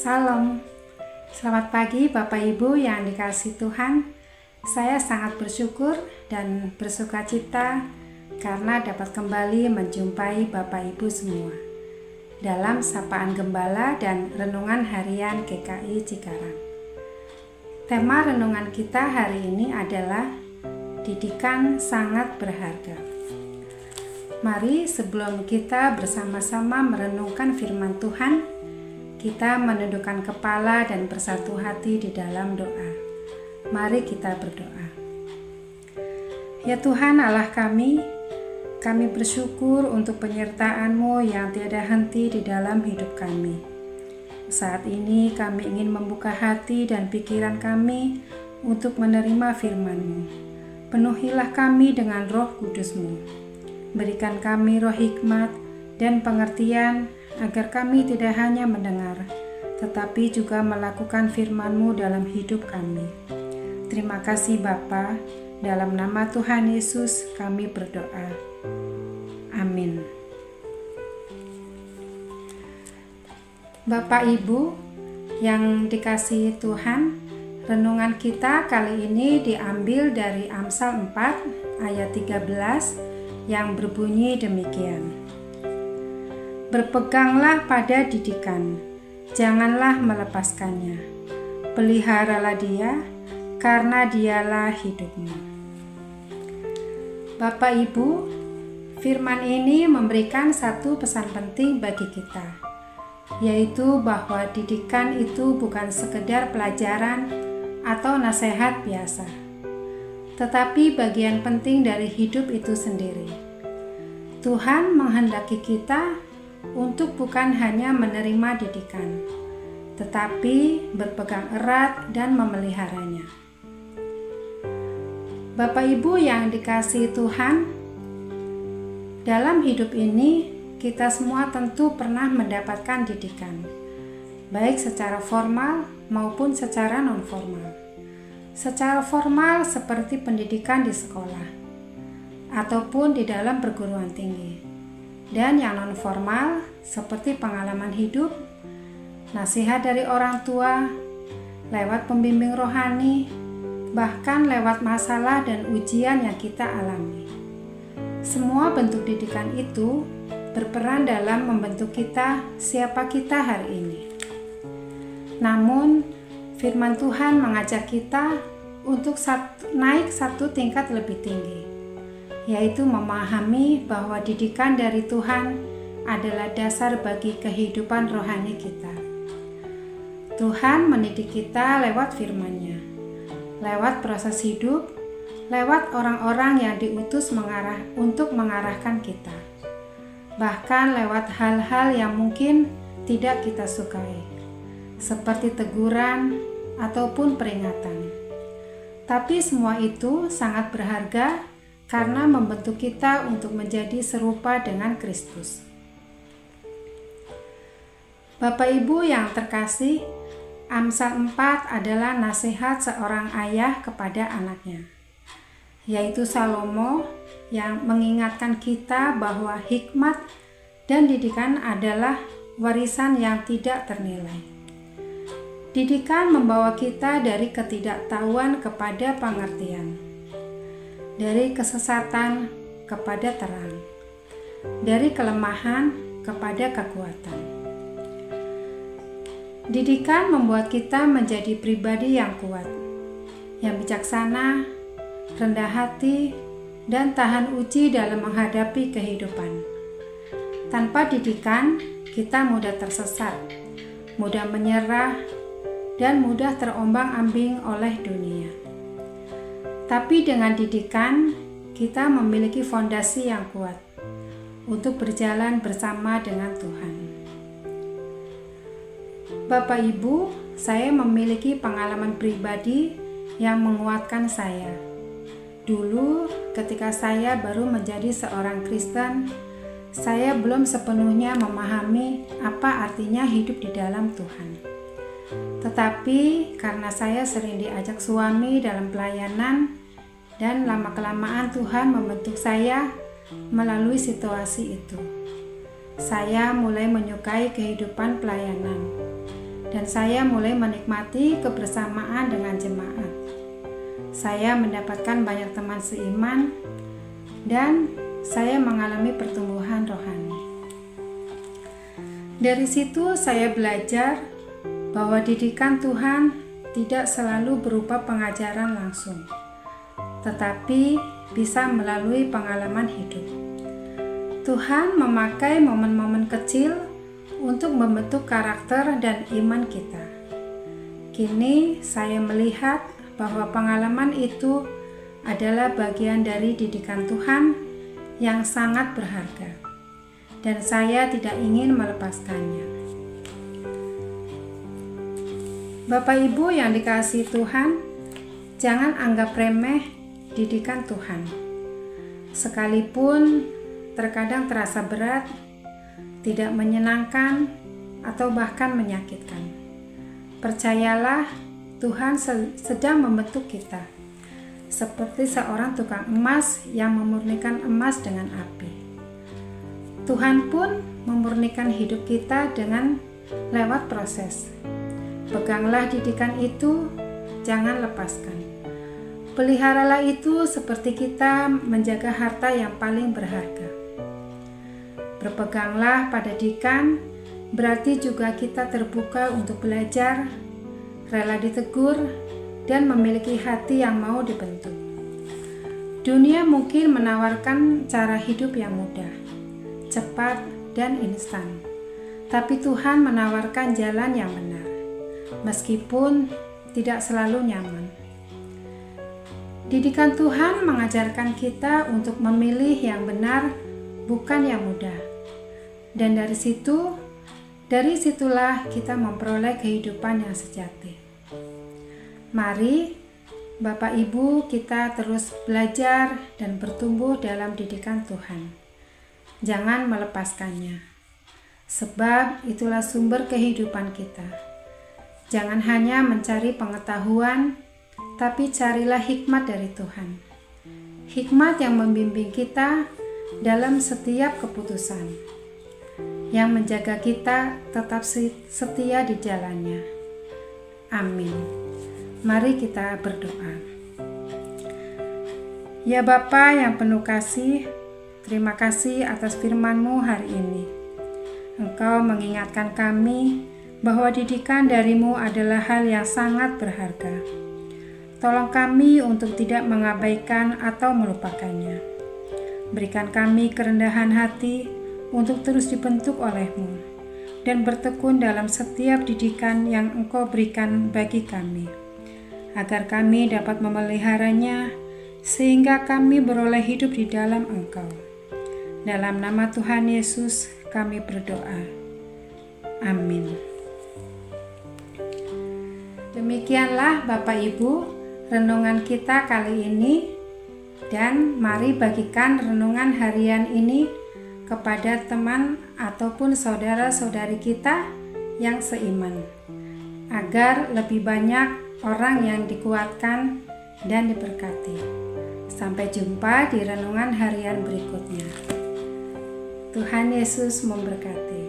Salam, selamat pagi Bapak Ibu yang dikasihi Tuhan. Saya sangat bersyukur dan bersukacita karena dapat kembali menjumpai Bapak Ibu semua dalam Sapaan Gembala dan Renungan Harian GKI Cikarang. Tema renungan kita hari ini adalah Didikan Sangat Berharga. Mari sebelum kita bersama-sama merenungkan firman Tuhan, kita menundukkan kepala dan bersatu hati di dalam doa. Mari kita berdoa. Ya Tuhan Allah kami bersyukur untuk penyertaan-Mu yang tiada henti di dalam hidup kami. Saat ini kami ingin membuka hati dan pikiran kami untuk menerima firman-Mu. Penuhilah kami dengan Roh Kudus-Mu. Berikan kami roh hikmat dan pengertian agar kami tidak hanya mendengar, tetapi juga melakukan firman-Mu dalam hidup kami. Terima kasih Bapa, dalam nama Tuhan Yesus kami berdoa. Amin. Bapak Ibu yang dikasihi Tuhan, renungan kita kali ini diambil dari Amsal 4 ayat 13 yang berbunyi demikian. Berpeganglah pada didikan, janganlah melepaskannya. Peliharalah dia, karena dialah hidupmu. Bapak Ibu, firman ini memberikan satu pesan penting bagi kita, yaitu bahwa didikan itu bukan sekedar pelajaran atau nasihat biasa, tetapi bagian penting dari hidup itu sendiri. Tuhan menghendaki kita untuk bukan hanya menerima didikan, tetapi berpegang erat dan memeliharanya. Bapak Ibu yang dikasihi Tuhan, dalam hidup ini kita semua tentu pernah mendapatkan didikan, baik secara formal maupun secara non-formal. Secara formal seperti pendidikan di sekolah, ataupun di dalam perguruan tinggi. Dan yang non-formal seperti pengalaman hidup, nasihat dari orang tua, lewat pembimbing rohani, bahkan lewat masalah dan ujian yang kita alami. Semua bentuk didikan itu berperan dalam membentuk kita siapa kita hari ini. Namun, firman Tuhan mengajak kita untuk naik satu tingkat lebih tinggi, yaitu memahami bahwa didikan dari Tuhan adalah dasar bagi kehidupan rohani kita. Tuhan mendidik kita lewat firman-Nya, lewat proses hidup, lewat orang-orang yang diutus untuk mengarahkan kita, bahkan lewat hal-hal yang mungkin tidak kita sukai, seperti teguran ataupun peringatan. Tapi semua itu sangat berharga karena membentuk kita untuk menjadi serupa dengan Kristus. Bapak Ibu yang terkasih, Amsal 4 adalah nasihat seorang ayah kepada anaknya, yaitu Salomo, yang mengingatkan kita bahwa hikmat dan didikan adalah warisan yang tidak ternilai. Didikan membawa kita dari ketidaktahuan kepada pengertian, dari kesesatan kepada terang, dari kelemahan kepada kekuatan. Didikan membuat kita menjadi pribadi yang kuat, yang bijaksana, rendah hati, dan tahan uji dalam menghadapi kehidupan. Tanpa didikan, kita mudah tersesat, mudah menyerah, dan mudah terombang-ambing oleh dunia. Tapi dengan didikan, kita memiliki fondasi yang kuat untuk berjalan bersama dengan Tuhan. Bapak Ibu, saya memiliki pengalaman pribadi yang menguatkan saya. Dulu, ketika saya baru menjadi seorang Kristen, saya belum sepenuhnya memahami apa artinya hidup di dalam Tuhan. Tetapi karena saya sering diajak suami dalam pelayanan, dan lama-kelamaan Tuhan membentuk saya melalui situasi itu. Saya mulai menyukai kehidupan pelayanan. dan saya mulai menikmati kebersamaan dengan jemaat. Saya mendapatkan banyak teman seiman dan saya mengalami pertumbuhan rohani. Dari situ saya belajar bahwa didikan Tuhan tidak selalu berupa pengajaran langsung, tetapi bisa melalui pengalaman hidup. Tuhan memakai momen-momen kecil untuk membentuk karakter dan iman kita. Kini saya melihat bahwa pengalaman itu adalah bagian dari didikan Tuhan yang sangat berharga, dan saya tidak ingin melepaskannya. Bapak Ibu yang dikasihi Tuhan, jangan anggap remeh didikan Tuhan. Sekalipun terkadang terasa berat, tidak menyenangkan, atau bahkan menyakitkan. Percayalah, Tuhan sedang membentuk kita, seperti seorang tukang emas yang memurnikan emas dengan api. Tuhan pun memurnikan hidup kita dengan lewat proses. Peganglah didikan itu, jangan lepaskan. Peliharalah itu seperti kita menjaga harta yang paling berharga. Berpeganglah pada didikan, berarti juga kita terbuka untuk belajar, rela ditegur, dan memiliki hati yang mau dibentuk. Dunia mungkin menawarkan cara hidup yang mudah, cepat, dan instan. Tapi Tuhan menawarkan jalan yang benar, meskipun tidak selalu nyaman. Didikan Tuhan mengajarkan kita untuk memilih yang benar, bukan yang mudah. Dan dari situlah kita memperoleh kehidupan yang sejati. Mari Bapak Ibu kita terus belajar dan bertumbuh dalam didikan Tuhan. Jangan melepaskannya, sebab itulah sumber kehidupan kita. Jangan hanya mencari pengetahuan, tapi carilah hikmat dari Tuhan. Hikmat yang membimbing kita dalam setiap keputusan, yang menjaga kita tetap setia di jalannya. Amin. Mari kita berdoa. Ya Bapa yang penuh kasih, terima kasih atas firman-Mu hari ini. Engkau mengingatkan kami bahwa didikan dari-Mu adalah hal yang sangat berharga. Tolong kami untuk tidak mengabaikan atau melupakannya. Berikan kami kerendahan hati untuk terus dibentuk oleh-Mu dan bertekun dalam setiap didikan yang Engkau berikan bagi kami, agar kami dapat memeliharanya sehingga kami beroleh hidup di dalam Engkau. Dalam nama Tuhan Yesus kami berdoa. Amin. Demikianlah Bapak Ibu renungan kita kali ini, dan mari bagikan renungan harian ini kepada teman ataupun saudara-saudari kita yang seiman, agar lebih banyak orang yang dikuatkan dan diberkati. Sampai jumpa di renungan harian berikutnya. Tuhan Yesus memberkati.